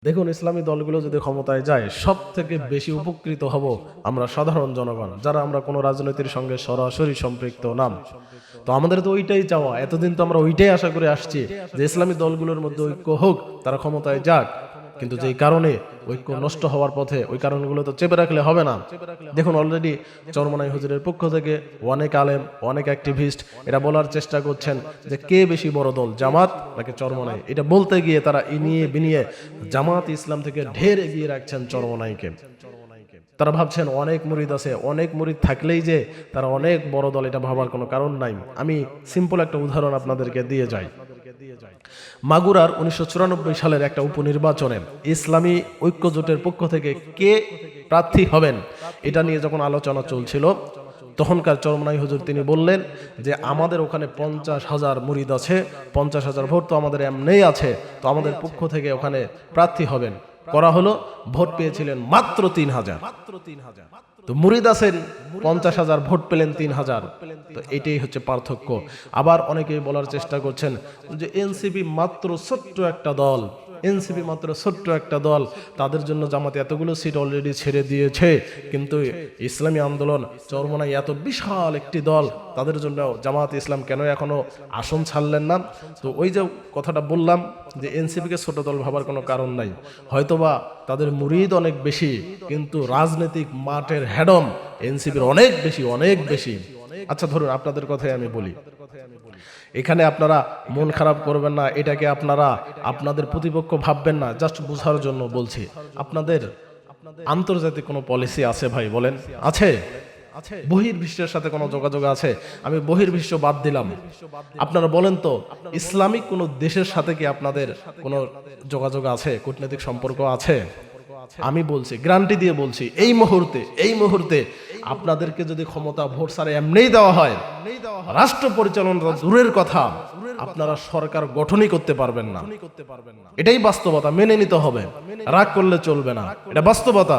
দেখুন, ইসলামী দলগুলো যদি ক্ষমতায় যায়, সবথেকে বেশি উপকৃত হব আমরা সাধারণ জনগণ, যারা আমরা কোনো রাজনীতির সঙ্গে সরাসরি সম্পৃক্ত নাম। তো আমাদের তো ওইটাই চাওয়া, এতদিন তো আমরা ওইটাই আশা করে আসছি যে ইসলামী দলগুলোর মধ্যে ঐক্য হোক, তারা ক্ষমতায় যাক। কিন্তু যেই কারণে ঐক্য নষ্ট হওয়ার পথে, ওই কারণগুলো তো চেপে রাখলে হবে না। দেখুন, অলরেডি চরমনাই হুজুরের পক্ষ থেকে অনেক আলেম, অনেক অ্যাক্টিভিস্ট এরা বলার চেষ্টা করছেন যে কে বেশি বড় দল, জামাত নাকি চরমনাই। এটা বলতে গিয়ে তারা ইনিয়ে বিনিয়ে জামাত ইসলাম থেকে ঢের এগিয়ে রাখছেন চরমনাইকে। তারা ভাবছেন অনেক মুরিদ আছে, অনেক মুরিদ থাকলেই যে তারা অনেক বড় দল, এটা ভাবার কোনো কারণ নাই। আমি সিম্পল একটা উদাহরণ আপনাদেরকে দিয়ে যাই। মাগুরার 1994 সালের একটা উপনির্বাচনে ইসলামী ঐক্য জোটের পক্ষ থেকে কে প্রার্থী হবেন, এটা নিয়ে যখন আলোচনা চলছিল, তখনকার চরমনাই হুজুর তিনি বললেন যে আমাদের ওখানে 50,000 মুরিদ আছে, 50,000 ভোট তো আমাদের এমনিই আছে, তো আমাদের পক্ষ থেকে ওখানে প্রার্থী হবেন। করা হলো, ভোট পেয়েছিলেন মাত্র 3,000। তো মুরিদ আছেন 50,000, ভোট পেলেন 3,000। তো এটাই হচ্ছে পার্থক্য। আবার অনেকেই বলার চেষ্টা করছেন যে এনসিপি মাত্র ছোট্ট একটা দল, এনসিপি মাত্র ছোট্ট একটা দল, তাদের জন্য জামাত এতগুলো সিট অলরেডি ছেড়ে দিয়েছে। কিন্তু ইসলামী আন্দোলন চরমনাই এত বিশাল একটি দল, তাদের জন্য জামাত ইসলাম কেন এখনো আসন ছাড়লেন না? তো ওই যে কথাটা বললাম যে এনসিপিকে ছোট দল ভাবার কোনো কারণ নাই। হয়তোবা তাদের মুরিদ অনেক বেশি, কিন্তু রাজনৈতিক মাঠের হেডম এনসিপির অনেক বেশি, অনেক বেশি। আচ্ছা, ধরুন আপনাদের কথাই আমি বলি, এখানে আপনারা মন খারাপ করবেন না, এটাকে আপনারা আপনাদের প্রতিপক্ষ ভাববেন না, জাস্ট বোঝার জন্য বলছি। আপনাদের আন্তর্জাতিক কোনো পলিসি আছে ভাই, বলেন? আছে? বহির্বিশ্বের সাথে কোনো যোগাযোগ আছে? আমি বহির্বিশ্ব বাদ দিলাম, আপনারা বলেন তো ইসলামিক কোনো দেশের সাথে কি আপনাদের কোনো যোগাযোগ আছে, কূটনৈতিক সম্পর্ক আছে? আমি বলছি, গ্যারান্টি দিয়ে বলছি, এই মুহূর্তে আপনাদেরকে যদি ক্ষমতা ভোট ছাড়া এমনিই দেওয়া হয়, রাষ্ট্র পরিচালনা দূরের কথা, আপনারা সরকার গঠনই করতে পারবেন না। এটাই বাস্তবতা, মেনে নিতে হবে, রাগ করলে চলবে না। এটা বাস্তবতা,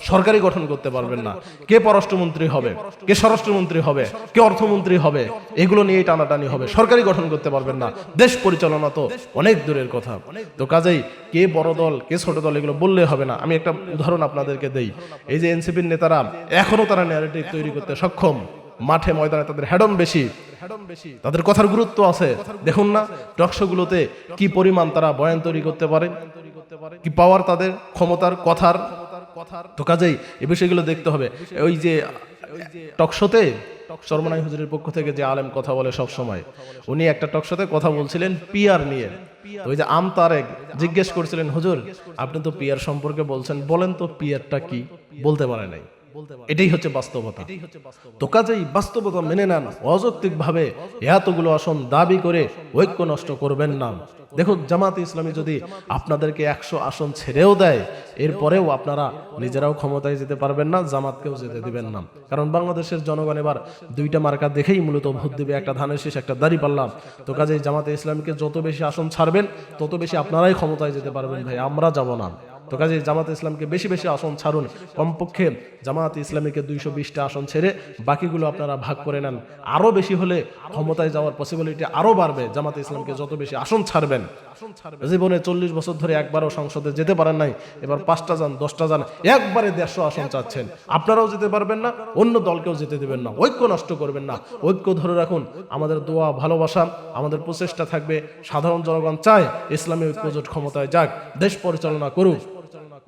সরকারই গঠন করতে পারবেন না। কে পররাষ্ট্রমন্ত্রী হবে, কে স্বরাষ্ট্রমন্ত্রী হবে, কে অর্থমন্ত্রী হবে, এগুলো নিয়েই টানাটানি হবে, সরকারই গঠন করতে পারবেন না। দেশ পরিচালনা তো অনেক দূরের কথা। তো কাজেই কে বড় দল, কে ছোট দল, এগুলো বললে হবে না। আমি একটা উদাহরণ আপনাদেরকে দেই। এই যে এনসিপির নেতারা এখনো তারা ন্যারেটিভ তৈরি করতে সক্ষম, মাঠে ময়দানে তাদের হেডম বেশি, তাদের কথার গুরুত্ব আছে। দেখুন না টকশোগুলোতে কি পরিমাণ তারা বয়ান তৈরি করতে পারে, কি পাওয়ার তাদের, ক্ষমতার, কথার। তো কাজেই এই বিষয়গুলো দেখতে হবে। ওই যে টকশোতে চরমনাই হুজুরের পক্ষ থেকে যে আলেম কথা বলে সব সময়, উনি একটা টকশোতে কথা বলছিলেন পিয়ার নিয়ে। ওই যে তারেক জিজ্ঞেস করছিলেন, হুজুর আপনি তো পিয়ার সম্পর্কে বলছেন, বলেন তো পিয়ারটা কি? বলতে পারে নাই। এটাই হচ্ছে বাস্তবতা। তো কাজেই বাস্তবতা মেনে নেন, অযৌক্তিক ভাবে এতগুলো আসন দাবি করে ঐক্য নষ্ট করবেন না। দেখুন, জামাত ইসলামী যদি আপনাদেরকে 100 আসন ছেড়েও দেয়, এরপরেও আপনারা নিজেরাও ক্ষমতায় যেতে পারবেন না, জামাতকেও যেতে দিবেন না। কারণ বাংলাদেশের জনগণ এবার দুইটা মার্কা দেখেই মূলত ভোট দিবে, একটা ধানের শীষ, একটা দাঁড়িপাল্লা। তো কাজেই জামাতে ইসলামীকে যত বেশি আসন ছাড়বেন, তত বেশি আপনারাই ক্ষমতায় যেতে পারবেন ভাই, আমরা যাব না। তো কাজে জামাত ইসলামকে বেশি বেশি আসন ছাড়ুন, কমপক্ষে জামাত ইসলামীকে 220টা আসন ছেড়ে বাকিগুলো আপনারা ভাগ করে নেন। আরো বেশি হলে ক্ষমতায় যাওয়ার পসিবিলিটি আরো বাড়বে। জামাত ইসলামকে যত বেশি আসন ছাড়বেন, জীবনে 40 বছর ধরে একবারও সংসদে যেতে পারেন নাই, এবার 5টা যান, 10টা যান, একবারে 150 আসন চাচ্ছেন। আপনারাও যেতে পারবেন না, অন্য দলকেও যেতে দেবেন না। ঐক্য নষ্ট করবেন না, ঐক্য ধরে রাখুন। আমাদের দোয়া, ভালোবাসা, আমাদের প্রচেষ্টা থাকবে, সাধারণ জনগণ চায় ইসলামী ঐক্যজোট ক্ষমতায় যাক, দেশ পরিচালনা করুক।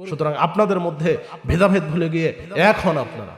সুতরাং আপনাদের মধ্যে ভেদাভেদ ভুলে গিয়ে এক হন আপনারা।